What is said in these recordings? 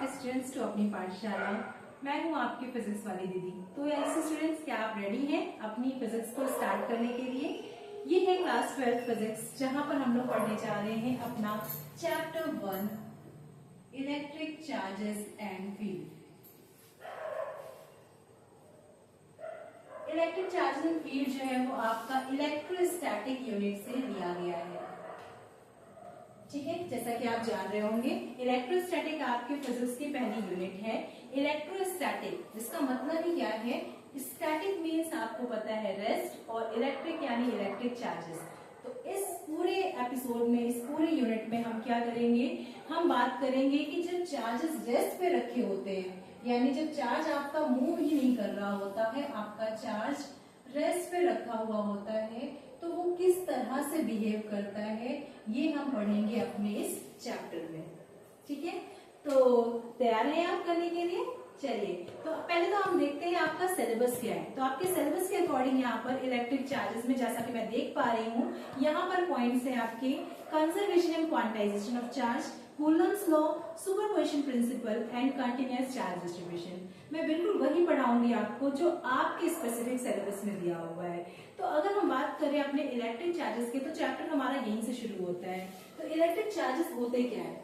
Back students to अपनी पाठशाला। मैं हूं आपकी फिजिक्स वाली दीदी। तो ऐसे स्टूडेंट्स, क्या आप रेडी हैं अपनी फिजिक्स को स्टार्ट करने के लिए? ये है क्लास 12 फिजिक्स, जहां पर हम लोग पढ़ने जा रहे हैं अपना chapter 1 electric charges and field. Electric charges and field जो है वो आपका इलेक्ट्रोस्टैटिक यूनिट से लिया गया है। ठीक है, जैसा कि आप जान रहे होंगे इलेक्ट्रोस्टैटिक आपके फिजिक्स की पहली यूनिट है। इलेक्ट्रोस्टैटिक जिसका मतलब ही क्या है, स्टैटिक मीन्स आपको पता है रेस्ट, और इलेक्ट्रिक यानी इलेक्ट्रिक चार्जेस। तो इस पूरे एपिसोड में, इस पूरे यूनिट में हम क्या करेंगे, हम बात करेंगे कि जब चार्जेस रेस्ट पे रखे होते हैं, यानी जब चार्ज आपका मूव ही नहीं कर रहा होता है, आपका चार्ज रेस्ट पे रखा हुआ होता है, तो वो किस तरह से बिहेव करता है, ये हम पढ़ेंगे अपने इस चैप्टर में। ठीक है, तो तैयार हैं आप करने के लिए? चलिए, तो पहले तो हम देखते हैं आपका सिलेबस क्या है। तो आपके सिलेबस के अकॉर्डिंग यहाँ पर इलेक्ट्रिक चार्जेस में, जैसा कि मैं देख पा रही हूँ, यहाँ पर पॉइंट्स है आपके conservation and quantization of charge, Coulomb's law, superposition principle and continuous charge distribution. मैं बिल्कुल वही पढ़ाऊंगी आपको जो आपके स्पेसिफिक सिलेबस में दिया हुआ है। तो अगर हम बात करें अपने इलेक्ट्रिक चार्जेस के, तो चैप्टर हमारा यहीं से शुरू होता है। तो इलेक्ट्रिक चार्जेस होते क्या है?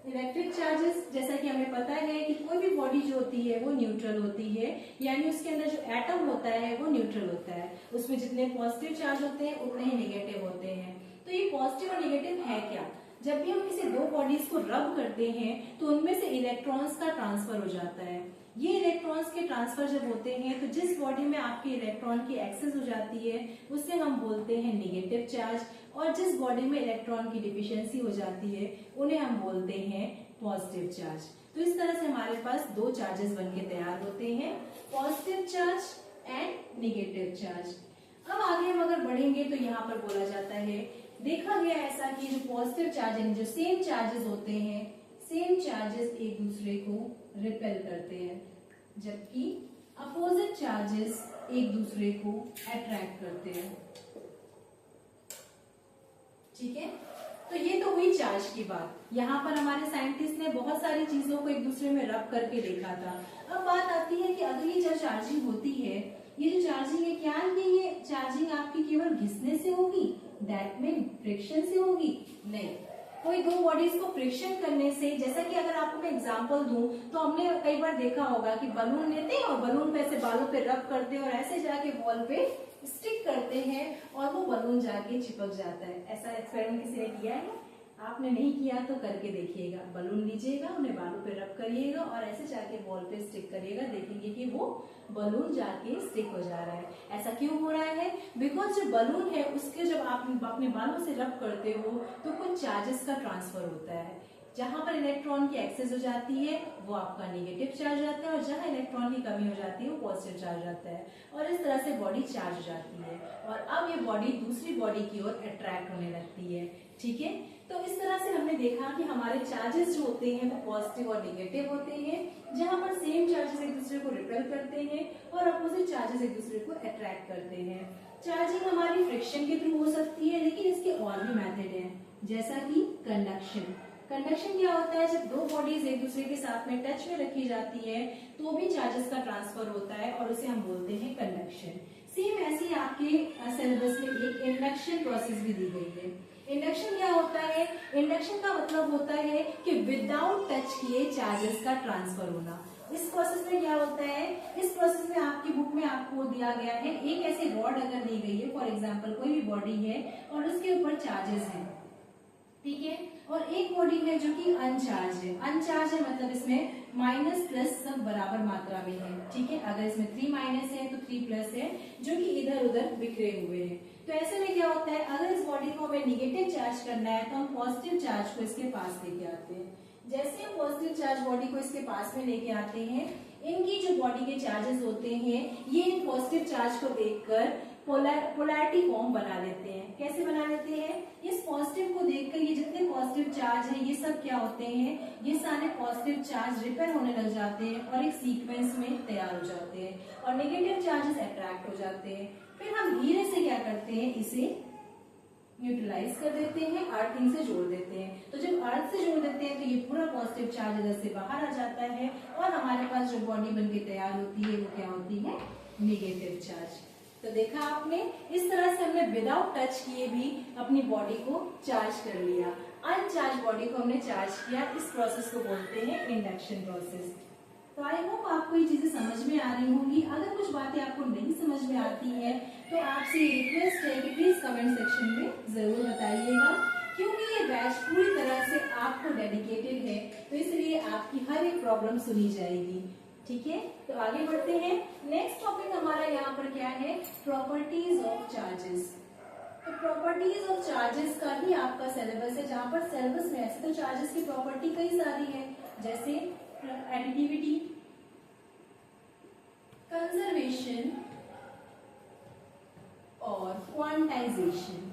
इलेक्ट्रिक चार्जेस, जैसा कि हमें पता है कि कोई भी बॉडी जो होती है वो न्यूट्रल होती है, यानी उसके अंदर जो एटम होता है वो न्यूट्रल होता है। उसमें जितने पॉजिटिव चार्ज होते हैं उतने ही नेगेटिव होते हैं। तो ये पॉजिटिव और नेगेटिव है क्या? जब भी हम किसी दो बॉडीज को रब करते हैं तो उनमें से इलेक्ट्रॉन्स का ट्रांसफर हो जाता है। ये इलेक्ट्रॉन्स के ट्रांसफर जब होते हैं तो जिस बॉडी में आपके इलेक्ट्रॉन की एक्सेस हो जाती है उसे हम बोलते हैं नेगेटिव चार्ज, और जिस बॉडी में इलेक्ट्रॉन की डिफिशियंसी हो जाती है उन्हें हम बोलते हैं पॉजिटिव चार्ज। तो इस तरह से हमारे पास दो चार्जेस बनके तैयार होते हैं, positive charge and negative charge. अब आगे हम अगर बढ़ेंगे तो यहाँ पर बोला जाता है, देखा गया ऐसा कि जो पॉजिटिव चार्ज है, जो सेम चार्जेस होते हैं, सेम चार्जेस एक दूसरे को रिपेल करते हैं, जबकि अपोजिट चार्जेस एक दूसरे को अट्रैक्ट करते हैं। ठीक है, तो ये तो हुई चार्ज की बात। यहाँ पर हमारे साइंटिस्ट ने बहुत सारी चीजों को एक दूसरे में रब करके देखा था। अब बात आती है कि अगर ये जो चार्जिंग होती है, ये जो चार्जिंग है, क्या ये चार्जिंग आपकी केवल घिसने से होगी, दैट मीन फ्रिक्शन से होगी? नहीं, कोई दो बॉडीज को फ्रिक्शन करने से, जैसा कि अगर आपको मैं एग्जांपल दूं तो हमने कई बार देखा होगा कि बलून लेते हैं और बलून पे ऐसे बालों पे रब करते हैं और ऐसे जाके वॉल पे स्टिक करते हैं और वो बलून जाके चिपक जाता है। ऐसा एक्सपेरिमेंट किसी ने किया है? आपने नहीं किया तो करके देखिएगा। बलून लीजिएगा, उन्हें बालों पे रब करिएगा और ऐसे जाके वॉल पे स्टिक करिएगा, देखेंगे कि वो बलून जाके स्टिक हो जा रहा है। ऐसा क्यों हो रहा है? बिकॉज जो बलून है उसके जब आप अपने बालों से रब करते हो तो कुछ चार्जेस का ट्रांसफर होता है। जहां पर इलेक्ट्रॉन की एक्सेस हो जाती है वो आपका नेगेटिव चार्ज आता है, और जहां इलेक्ट्रॉन की कमी हो जाती है वो पॉजिटिव चार्ज आता है, और इस तरह से बॉडी चार्ज हो जाती है और अब ये बॉडी दूसरी बॉडी की ओर अट्रैक्ट होने लगती है। ठीक है, तो इस तरह से हमने देखा कि हमारे चार्जेस जो होते हैं वो पॉजिटिव और नेगेटिव होते हैं, जहां पर सेम चार्जेस एक दूसरे को रिपेल करते हैं और अपोजिट चार्जेस एक दूसरे को अट्रैक्ट करते हैं। चार्जिंग हमारी फ्रिक्शन के थ्रू हो सकती है, लेकिन इसके और भी मेथड हैं, जैसा कि कंडक्शन। कंडक्शन क्या होता है? जब दो बॉडीज एक दूसरे के साथ में टच में रखी जाती है तो भी चार्जेस का ट्रांसफर होता है और उसे हम बोलते हैं कंडक्शन। सेम ऐसी आपके सिलेबस में एक इंडक्शन प्रोसेस भी दी गई है। इंडक्शन क्या होता है? इंडक्शन का मतलब होता है कि विदाउट टच किए चार्जेस का ट्रांसफर होना। इस प्रोसेस में क्या होता है? इस प्रोसेस में आपकी बुक में आपको दिया गया है, एक ऐसी रॉड अगर दी गई है, फॉर एग्जांपल कोई भी बॉडी है और उसके ऊपर चार्जेस हैं, ठीक है, और एक बॉडी है जो कि अनचार्ज है। अनचार्ज है मतलब इसमें माइनस प्लस सब बराबर मात्रा में है। ठीक है, अगर इसमें 3 माइनस है तो 3 प्लस है, जो कि इधर उधर बिखरे हुए हैं। तो ऐसे में क्या होता है, अगर इस बॉडी को हमें निगेटिव चार्ज करना है तो हम पॉजिटिव चार्ज को इसके पास लेके आते हैं। जैसे हम पॉजिटिव चार्ज बॉडी को इसके पास में लेके आते हैं, इनकी जो बॉडी के चार्जेस होते हैं ये इन पॉजिटिव चार्ज को देखकर पोलैरिटी फॉर्म बना लेते हैं। कैसे बना लेते हैं? इस पॉजिटिव को देखकर ये जितने पॉजिटिव चार्ज है ये सब क्या होते हैं, ये सारे पॉजिटिव चार्ज रिपेल होने लग जाते हैं और एक सीक्वेंस में तैयार हो जाते हैं और नेगेटिव चार्जेस अट्रैक्ट हो जाते हैं। फिर हम धीरे से क्या करते हैं, इसे न्यूट्रलाइज कर देते हैं, अर्थिंग से जोड़ देते हैं। तो जब अर्थ से जोड़ देते हैं तो ये पूरा पॉजिटिव चार्ज इधर से बाहर आ जाता है और हमारे पास जो बॉडी बनके तैयार होती है वो क्या होती है, नेगेटिव चार्ज। तो देखा आपने, इस तरह से हमने विदाउट टच किए भी अपनी बॉडी को चार्ज कर लिया। अनचार्ज बॉडी को हमने चार्ज किया। इस प्रोसेस को बोलते हैं इंडक्शन प्रोसेस। तो आई होप आपको ये चीजें समझ में आ रही होंगी। अगर कुछ बातें आपको नहीं समझ में आती है तो आपसे रिक्वेस्ट है कि प्लीज कमेंट सेक्शन में जरूर बताइएगा, क्योंकि ये बैच पूरी तरह से आपको डेडिकेटेड है, तो इसलिए आपकी हर एक प्रॉब्लम सुनी जाएगी। ठीक है, तो आगे बढ़ते हैं। नेक्स्ट टॉपिक हमारा यहाँ पर क्या है, प्रॉपर्टीज ऑफ चार्जेस। तो प्रॉपर्टीज ऑफ चार्जेस का ही आपका सिलेबस है, जहां पर सिलेबस में ऐसे तो चार्जेस की प्रॉपर्टी कई सारी है, जैसे एडिटिविटी, कंजर्वेशन और क्वांटाइजेशन।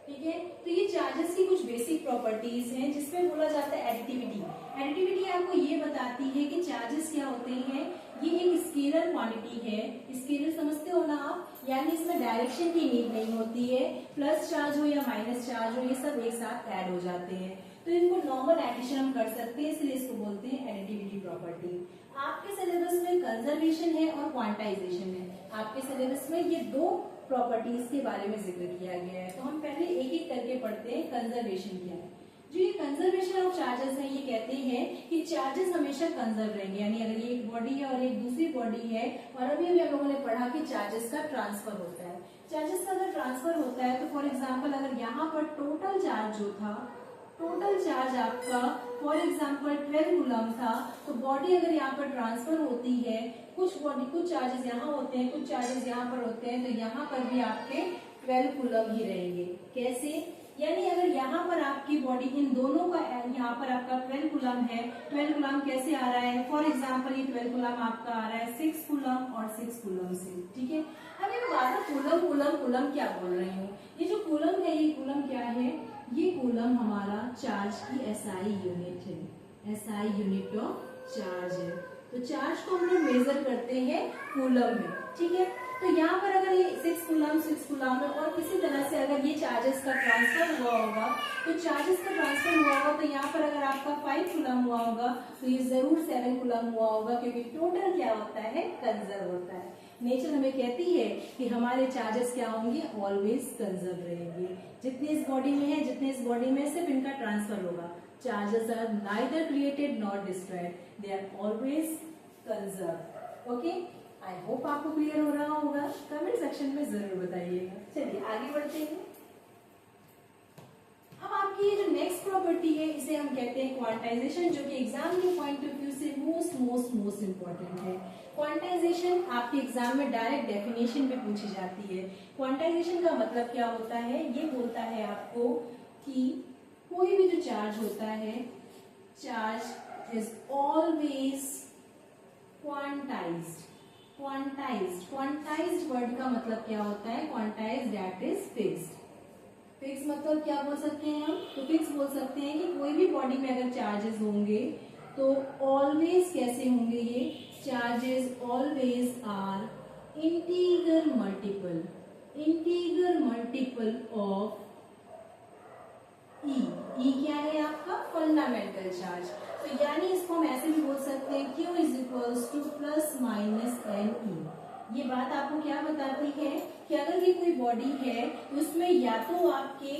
ठीक है, तो ये चार्जेस की कुछ बेसिक प्रॉपर्टीज हैं, जिसमें बोला जाता है एडिटिविटी। एडिटिविटी आपको ये बताती है कि चार्जेस क्या होते हैं, ये एक स्केलर क्वांटिटी है। स्केलर समझते हो ना आप, यानी इसमें डायरेक्शन की नीड नहीं होती है, प्लस चार्ज हो या माइनस चार्ज हो ये सब एक साथ ऐड हो जाते हैं। तो इनको नॉर्मल एडिशन हम कर सकते हैं, इसलिए इसको बोलते हैं एडिटिविटी प्रॉपर्टी। आपके सिलेबस में कंजर्वेशन है और क्वांटाइजेशन है। आपके सिलेबस में ये दो प्रॉपर्टीज के बारे में जिक्र किया गया है। तो हम पहले एक एक करके पढ़ते हैं। कंजर्वेशन क्या है? जो ये कंजर्वेशन ऑफ चार्जेस है, ये कहते हैं कि चार्जेस हमेशा कंजर्व रहेंगे, यानी अगर ये एक बॉडी है और एक दूसरी बॉडी है, और अभी हम लोगों ने पढ़ा कि चार्जेस का ट्रांसफर होता है। चार्जेस का अगर ट्रांसफर होता है तो फॉर एग्जाम्पल अगर यहाँ पर टोटल चार्ज जो था, टोटल चार्ज आपका फॉर एग्जाम्पल 12 कूलम था, तो बॉडी अगर यहाँ पर ट्रांसफर होती है, कुछ चार्जेस यहाँ होते हैं, कुछ चार्जेस यहाँ पर होते हैं, तो यहाँ पर भी आपके 12 कूलम ही रहेंगे। कैसे? यानी अगर यहाँ पर आपकी बॉडी इन दोनों का, यहाँ पर आपका 12 कूलम है, 12 कूलम कैसे आ रहा है? फॉर एग्जाम्पल ये 12 कूलम आपका आ रहा है 6 कूलम और 6 कूलम से। ठीक है, अब ये बात कूलम कूलम कूलम क्या बोल रही हूँ, ये जो कूलम है, ये कूलम क्या है? ये कूलम हमारा चार्ज की एसआई यूनिट है। एसआई यूनिट ऑफ चार्ज है। तो चार्ज को हम लोग मेजर करते हैं कूलम में। ठीक है, तो यहाँ पर अगर ये 6 कूलम है और किसी तरह से अगर ये चार्जेस का ट्रांसफर हुआ होगा, तो चार्जेस का ट्रांसफर हुआ होगा तो यहाँ पर अगर आपका 5 कूलम हुआ होगा तो ये जरूर 7 कूलम हुआ होगा, क्योंकि टोटल क्या होता है? कंजर्व होता है। नेचर हमें कहती है कि हमारे चार्जेस क्या होंगे? ऑलवेज कंजर्व रहेंगे। जितने इस बॉडी में है, जितने इस बॉडी में, सिर्फ इनका ट्रांसफर होगा। Charges are neither created not destroyed, they are always conserve. Okay, I hope आपको क्लियर हो रहा होगा। कमेंट सेक्शन में जरूर बताइएगा। चलिए आगे बढ़ते हैं। अब आपकी ये जो नेक्स्ट प्रॉपर्टी है, इसे हम कहते हैं क्वांटाइजेशन, जो कि एग्जाम के पॉइंट ऑफ व्यू से मोस्ट इंपॉर्टेंट है। क्वांटाइजेशन आपके एग्जाम में डायरेक्ट डेफिनेशन में पूछी जाती है। क्वांटाइजेशन का मतलब क्या होता है? ये बोलता है आपको कि कोई भी जो चार्ज होता है, charge is always quantized. Quantized word का मतलब क्या होता है? Quantized that is fixed. Fix मतलब क्या बोल सकते हैं हम? तो फिक्स बोल सकते हैं कि कोई भी बॉडी में अगर चार्जेस होंगे तो ऑलवेज कैसे होंगे? ये charges always are integer multiple of e क्या है आपका? Fundamental charge. तो यानी इसको हम ऐसे भी बोल सकते हैं Q is equals to plus minus n e. ये बात आपको क्या बताती है कि अगर ये कोई बॉडी है तो उसमें या तो आपके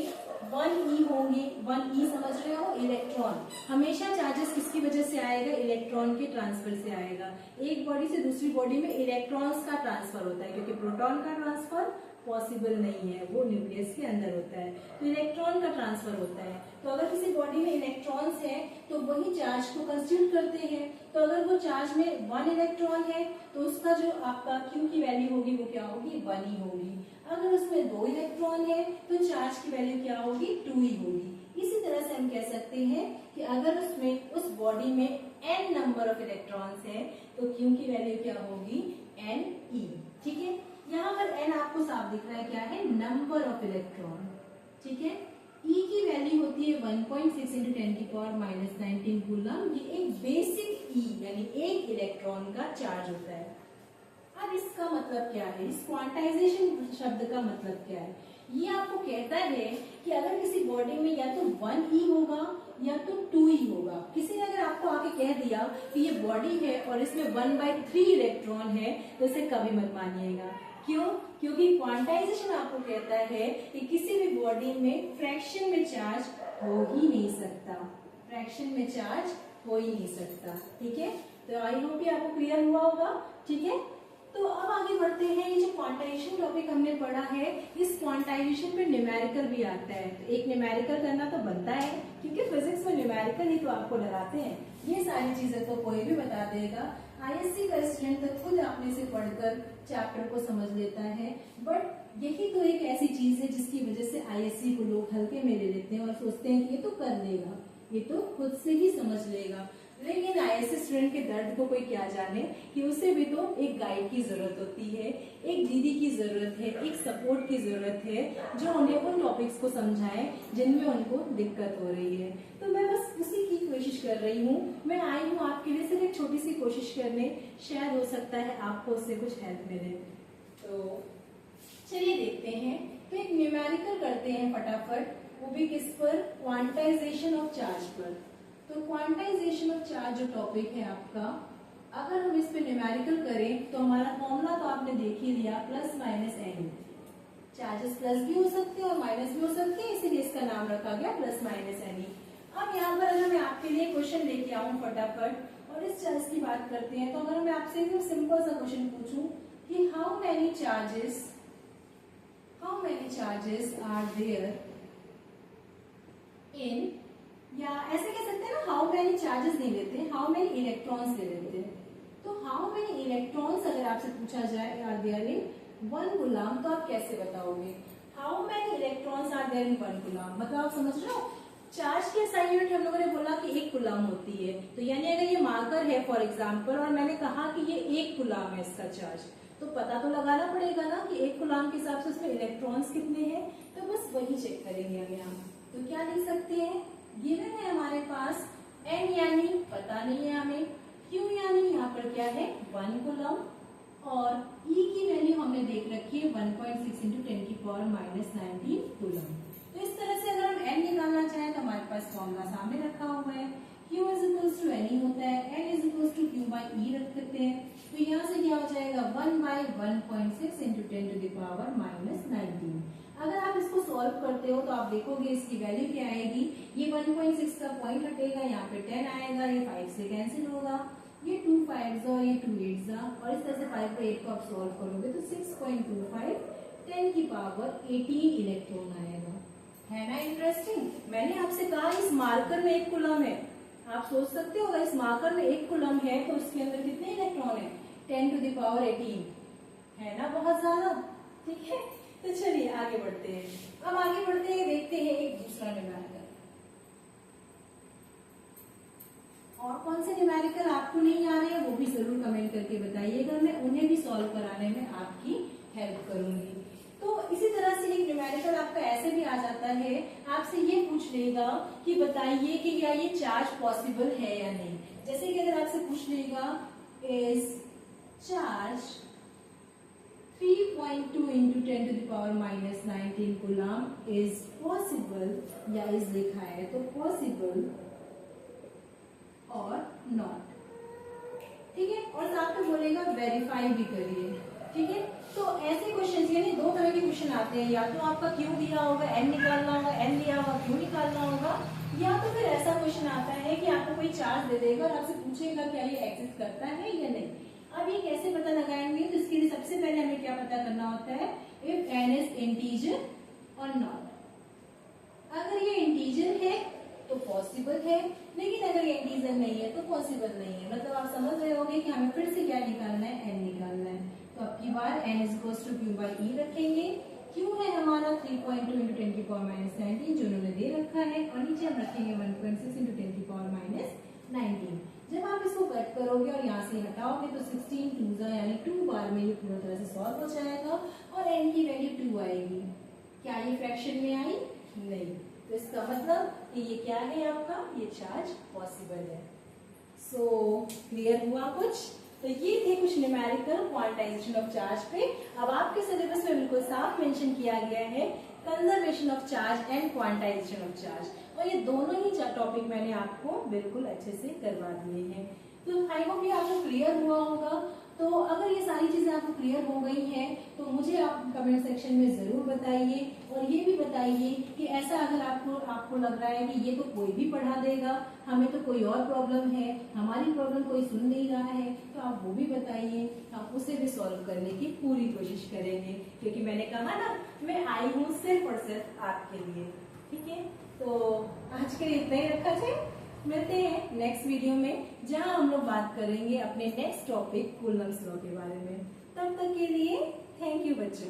1e होंगे, 1e समझ रहे हो, इलेक्ट्रॉन। हमेशा चार्जेस किसकी वजह से आएगा? इलेक्ट्रॉन के ट्रांसफर से आएगा। एक बॉडी से दूसरी बॉडी में इलेक्ट्रॉन्स का ट्रांसफर होता है, क्योंकि प्रोटॉन का ट्रांसफर पॉसिबल नहीं है, वो न्यूक्लियस के अंदर होता है, तो इलेक्ट्रॉन का ट्रांसफर होता है। तो अगर किसी बॉडी में इलेक्ट्रॉन्स हैं तो वही चार्ज को कंस्टिट्यूट करते हैं। तो अगर वो चार्ज में 1 इलेक्ट्रॉन है तो उसका जो आपका Q की वैल्यू होगी वो क्या होगी? 1 ही होगी। अगर उसमें 2 इलेक्ट्रॉन है तो चार्ज की वैल्यू क्या होगी? 2 ही होगी। इसी तरह से हम कह सकते हैं कि अगर उसमें, उस बॉडी में n नंबर ऑफ इलेक्ट्रॉन्स है तो Q की वैल्यू क्या होगी? Ne। ठीक है, यहाँ पर n आपको साफ दिख रहा है, क्या है? Number of electron. ठीक है, E की वैल्यू होती है 1.6 × 10⁻⁻19 कूलम। ये एक बेसिक E यानी एक इलेक्ट्रॉन का चार्ज होता है। अब इसका मतलब क्या है? इस क्वांटाइजेशन शब्द का मतलब क्या है? ये आपको कहता है कि अगर किसी बॉडी में या तो 1e होगा या तो 2e होगा। किसी ने अगर आपको आके कह दिया कि ये बॉडी है और इसमें 1/3 इलेक्ट्रॉन है तो इसे कभी मत मानिएगा। क्यों? क्योंकि क्वांटाइजेशन आपको कहता है कि किसी भी बॉडी में फ्रैक्शन में चार्ज हो ही नहीं सकता, फ्रैक्शन में चार्ज हो ही नहीं सकता। ठीक है, तो आई होप कि आपको क्लियर हुआ होगा। ठीक है, तो अब आगे बढ़ते हैं। ये जो क्वांटाइजेशन टॉपिक हमने पढ़ा है, इस क्वांटाइजेशन पे न्यूमेरिकल भी आता है। तो एक न्यूमेरिकल करना तो बनता है, क्योंकि फिजिक्स में न्यूमेरिकल ही तो आपको डराते हैं। ये सारी चीजें तो कोई भी बता देगा। आईएससी का स्टूडेंट तो खुद अपने से पढ़कर चैप्टर को समझ लेता है, बट यही तो एक ऐसी चीज है जिसकी वजह से आईएससी को लोग हल्के में ले लेते हैं और सोचते हैं कि ये तो कर लेगा, ये तो खुद से ही समझ लेगा। लेकिन आईएससी स्टूडेंट के दर्द को कोई क्या जाने कि उसे भी तो एक गाइड की जरूरत होती है, एक दीदी की जरूरत है, एक सपोर्ट की जरूरत है जो उन्हें उन टॉपिक्स को समझाए जिनमें उनको दिक्कत हो रही है। तो मैं बस उसी की कोशिश कर रही हूँ। मैं आई हूँ आपके लिए सिर्फ एक छोटी सी कोशिश करने, शायद हो सकता है आपको उससे कुछ हेल्प मिले। तो चलिए देखते हैं। तो एक न्यूमेरिकल करते हैं फटाफट, वो भी किस पर? क्वांटाइजेशन ऑफ चार्ज पर। तो क्वांटाइजेशन ऑफ चार्ज जो टॉपिक है आपका, अगर हम इस पे न्यूमेरिकल करें तो हमारा फॉर्मूला तो आपने देख ही लिया, plus minus n. Charges plus भी हो सकते हैं और माइनस भी हो सकते हैं, इसीलिए इसका नाम रखा गया प्लस माइनस एन। अब यहाँ पर अगर मैं आपके लिए क्वेश्चन लेके आऊं फटाफट और इस चार्ज की बात करते हैं, तो अगर मैं आपसे एकदम सिंपल सा क्वेश्चन पूछूं कि how many charges are there in, या ऐसे कह सकते हैं ना, हाउ मेनी चार्जेस नहीं लेते, हाउ मेनी इलेक्ट्रॉन्स ले लेते हैं। तो हाउ मेनी इलेक्ट्रॉन्स अगर आपसे पूछा जाए आर देयर इन 1 कूलम, तो आप कैसे बताओगे? How many electrons are there in 1 coulomb, मतलब आप समझ रहे हो, चार्ज की SI यूनिट हम लोगों ने बोला कि 1 कूलम होती है। तो यानी अगर ये मार्कर है फॉर एग्जाम्पल और मैंने कहा कि ये 1 कूलम है इसका चार्ज, तो पता तो लगाना पड़ेगा ना कि 1 कूलम के हिसाब से उसमें इलेक्ट्रॉन्स कितने हैं। तो बस वही चेक करेंगे हम यहाँ। तो क्या लिख सकते हैं? गिवन है हमारे पास n यानी पता नहीं है हमें, q यानी यहाँ पर क्या है 1 कूलम, और e की वैल्यू हमने देख रखी है 1.6 × 10⁻⁻19 कूलम। तो इस तरह से अगर हम n निकालना चाहें तो हमारे पास फॉर्मूला सामने रखा हुआ है, q = n होता है, n = q/e रख सकते हैं। तो यहाँ से क्या हो जाएगा 1/1.6 × 10⁻⁻19। अगर आप इसको सॉल्व करते हो तो आप देखोगे इसकी वैल्यू क्या आएगी। ये 1.6 का पॉइंट हटेगा, यहाँ पे 10 आएगा, ये 5 से कैंसिल होगा, ये 2 5s और ये 2 8s, और इस तरह से 5 पर 8 को आप सॉल्व करोगे तो 6.25 10⁻18 इलेक्ट्रॉन आएगा। है ना इंटरेस्टिंग? मैंने आपसे कहा इस मार्कर में 1 कूलम है, आप सोच सकते हो अगर इस मार्कर में 1 कूलम है तो उसके अंदर कितने इलेक्ट्रॉन है? 10⁻18, है ना, बहुत ज्यादा। ठीक है, तो चलिए आगे बढ़ते हैं। अब आगे बढ़ते हैं, देखते हैं एक दूसरा न्यूमेरिकल। और कौन से न्यूमेरिकल आपको नहीं आ रहे हैं वो भी जरूर कमेंट करके बताइएगा, मैं उन्हें भी सॉल्व कराने में आपकी हेल्प करूंगी। तो इसी तरह से एक न्यूमेरिकल आपका ऐसे भी आ जाता है, आपसे ये पूछ लेगा कि बताइए कि क्या ये चार्ज पॉसिबल है या नहीं। जैसे कि अगर आपसे पूछ लेगा is charge 3.2 × 10⁻⁻19 coulomb is possible, या इज लिखा है तो पॉसिबल और नॉट। ठीक है, और साथ में बोलेगा वेरीफाई भी करिए। ठीक है, तो ऐसे क्वेश्चन यानी 2 तरह के क्वेश्चन आते हैं, या तो आपका क्यों दिया होगा, n निकालना होगा, n दिया होगा क्यों निकालना होगा, या तो फिर ऐसा क्वेश्चन आता है कि आपको कोई चार्ज दे देगा और आपसे पूछेगा क्या ये एग्जिस्ट करता है या नहीं। अब ये कैसे पता लगाएंगे? तो इसके लिए सबसे पहले हमें क्या पता करना होता है, इफ n इज इंटीजर और नॉट। अगर ये इंटीजर है तो पॉसिबल है, लेकिन अगर ये इंटीजर नहीं है तो पॉसिबल नहीं है। मतलब आप समझ रहे होंगे कि हमें फिर से क्या निकालना है, n निकालना है। तो अब की बार n = q/e रखेंगे। q है हमारा 3.2 × 10⁻⁻19 जो उन्होंने दे रखा है, और नीचे हम रखेंगे 1.6 × 10⁻⁻19। जब आप इसको कट करोगे और यहाँ से हटाओगे तो 16 2s यानी 2 बार में ये पूरी तरह से सॉल्व हो जाएगा और n की वैल्यू 2 आएगी। क्या ये फ्रैक्शन में आई? नहीं। तो इसका मतलब कि ये क्या है आपका, ये चार्ज पॉसिबल है। सो क्लियर हुआ कुछ? तो ये थे कुछ न्यूमेरिकल क्वांटाइजेशन ऑफ चार्ज पे। अब आपके सिलेबस में बिल्कुल साफ मेंशन किया गया है conservation of charge and quantization of charge, और ये दोनों ही टॉपिक मैंने आपको बिल्कुल अच्छे से करवा दिए हैं। तो आई होप ये आपको क्लियर हुआ होगा। तो अगर ये सारी चीजें आपको क्लियर हो गई हैं तो मुझे आप कमेंट सेक्शन में जरूर बताइए, और ये भी बताइए कि ऐसा अगर आपको लग रहा है कि ये तो कोई भी पढ़ा देगा, हमें तो कोई और प्रॉब्लम है, हमारी प्रॉब्लम कोई सुन नहीं रहा है, तो आप वो भी बताइए, हम उसे भी सॉल्व करने की पूरी कोशिश करेंगे, क्योंकि मैंने कहा ना मैं आई हूँ सिर्फ और सिर्फ आपके लिए। ठीक है, तो आज के लिए इतना ही रखा जाए। मिलते हैं नेक्स्ट वीडियो में, जहां हम लोग बात करेंगे अपने नेक्स्ट टॉपिक कूलम्ब्स लॉ के बारे में। तब तक के लिए थैंक यू बच्चों।